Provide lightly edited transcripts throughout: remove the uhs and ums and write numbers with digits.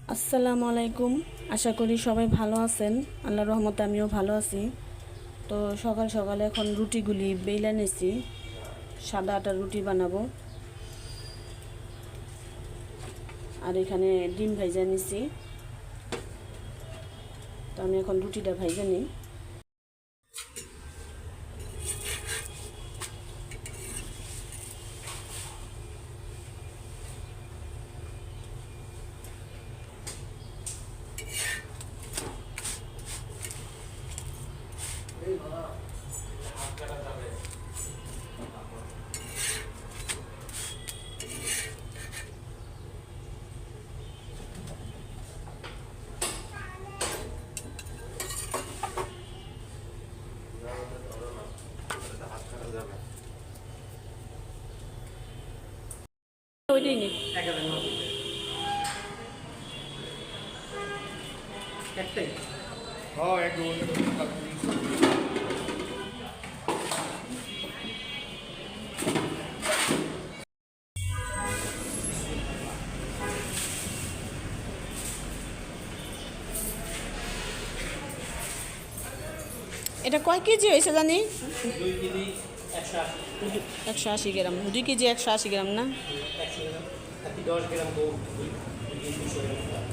আসসালামু আলাইকুম। আশা করি সবাই ভালো আছেন। আল্লাহর রহমতে আমিও ভালো আছি। তো সকাল সকালে এখন রুটিগুলি বেইলা নিছি, সাদা আটার রুটি বানাবো। আর এখানে ডিম ভাইজা নিছি। তো আমি এখন রুটিটা ভাইজা নিই। ওইটাই নি একটাই। এটা কয় কেজি হয়েছে জানি? 2 কেজি 180। 180 গ্রাম। 2 কেজি 180 গ্রাম না? 100 গ্রাম। 10 গ্রাম গোল। 2 কেজি 200 গ্রাম।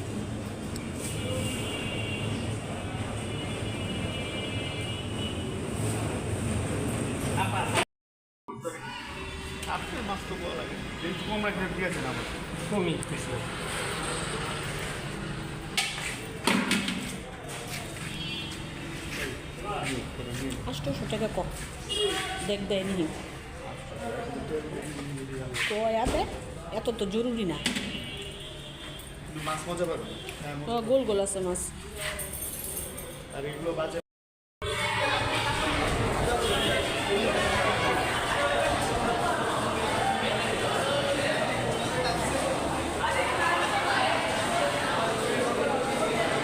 আপনার মাছ তো বলা লাগে যেহেতু কম রাখলে ঠিক আছে না আমার কমই বেশি। আটশোশো টাকা কম দেখ দেয়নি তো এত তো জরুরি না। কিন্তু মাছ মজা পাবে গোল গোল আছে মাছ। আর এগুলো বাজে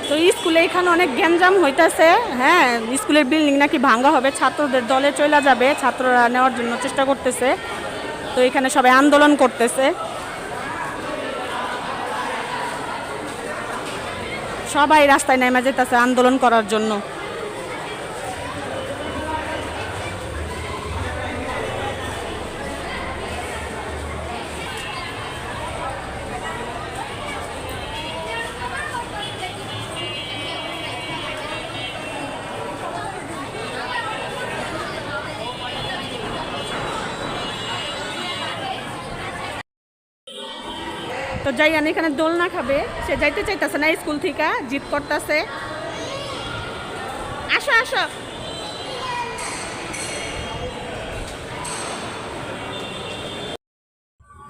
তো স্কুলে এখানে অনেক গ্যাঞ্জাম হইতেছে। হ্যাঁ, স্কুলের বিল্ডিং নাকি ভাঙা হবে, ছাত্রদের দলে চলে যাবে, ছাত্ররা নেওয়ার জন্য চেষ্টা করতেছে। তো এখানে সবাই আন্দোলন করতেছে, সবাই রাস্তায় নেমে যেতেছে আন্দোলন করার জন্য। তো যাইয়ান এখানে দোলনা খাবে, সে যাইতে চাইতেছে না, স্কুল থেকে জিদ করতেছে। আসো আসো।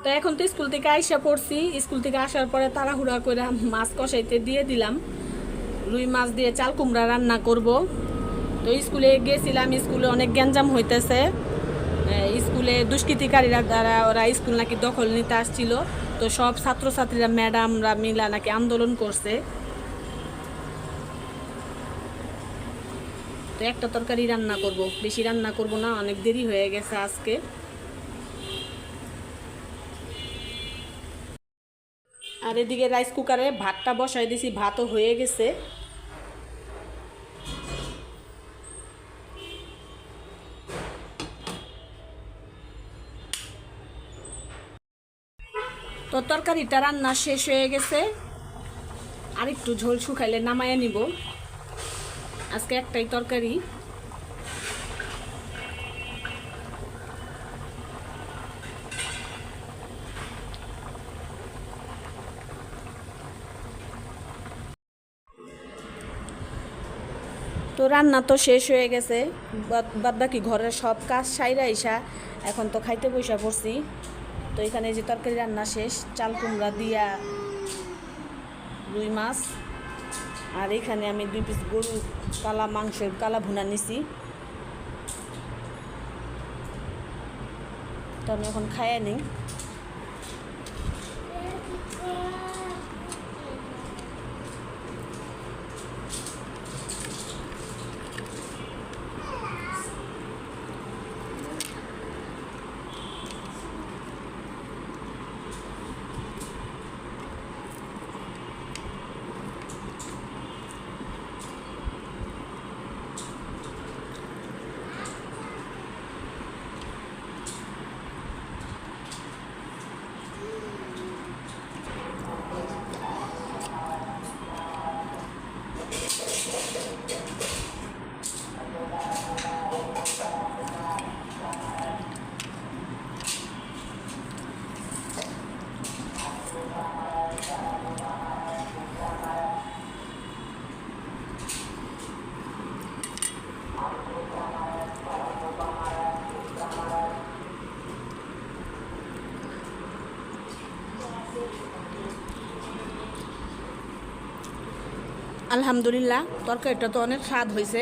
তো এখন তো স্কুল থেকে আইসা পড়ছি। স্কুল থেকে আসার পরে তাড়াহুড়া করে মাছ কষাইতে দিয়ে দিলাম। রুই মাছ দিয়ে চাল কুমড়া রান্না করব। তো স্কুলে গেছিলাম, স্কুলে অনেক গ্যাঞ্জাম হইতেছে। স্কুলে দুষ্কৃতিকারীরা দ্বারা ওরা স্কুল নাকি দখল নিতে আসছিল। তো সব ছাত্রছাত্রীরা ম্যাডামরা মিলা নাকি আন্দোলন করছে। তো একটা তরকারি রান্না করব, বেশি রান্না করব না, অনেক দেরি হয়ে গেছে আজকে। আর এদিকে রাইস কুকারে ভাতটা বসাই দিছি, ভাতও হয়ে গেছে। তো তরকারিটা রান্না শেষ হয়ে গেছে, আর একটু ঝোল শুকাইলে নামায় নিব। আজকে একটাই তরকারি। তো রান্না তো শেষ হয়ে গেছে, বাদ বাকি ঘরের সব কাজ সাইরা আইসা এখন তো খাইতে বইসা পড়ছি। তো এখানে যে তরকারি রান্না শেষ, চাল কুমড়া দিয়া রুই মাছ, আর এখানে আমি 2 পিস গরু কালা মাংসের কালা ভুনা নিছি। তো আমি এখন খাইয়ে নিই। আলহামদুলিল্লাহ তরকারিটা তো অনেক স্বাদ হয়েছে।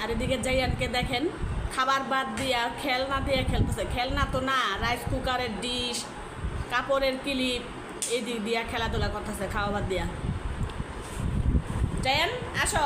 আর এদিকে জাইয়ানকে দেখেন খাবার বাদ দিয়া খেলনা দিয়ে খেলতেছে। খেলনা তো না, রাইস কুকারের ডিশ, কাপড়ের ক্লিপ, এই দিক দিয়া খেলাধুলা করতেছে খাওয়া বাদ দিয়া। জাইয়ান আসো।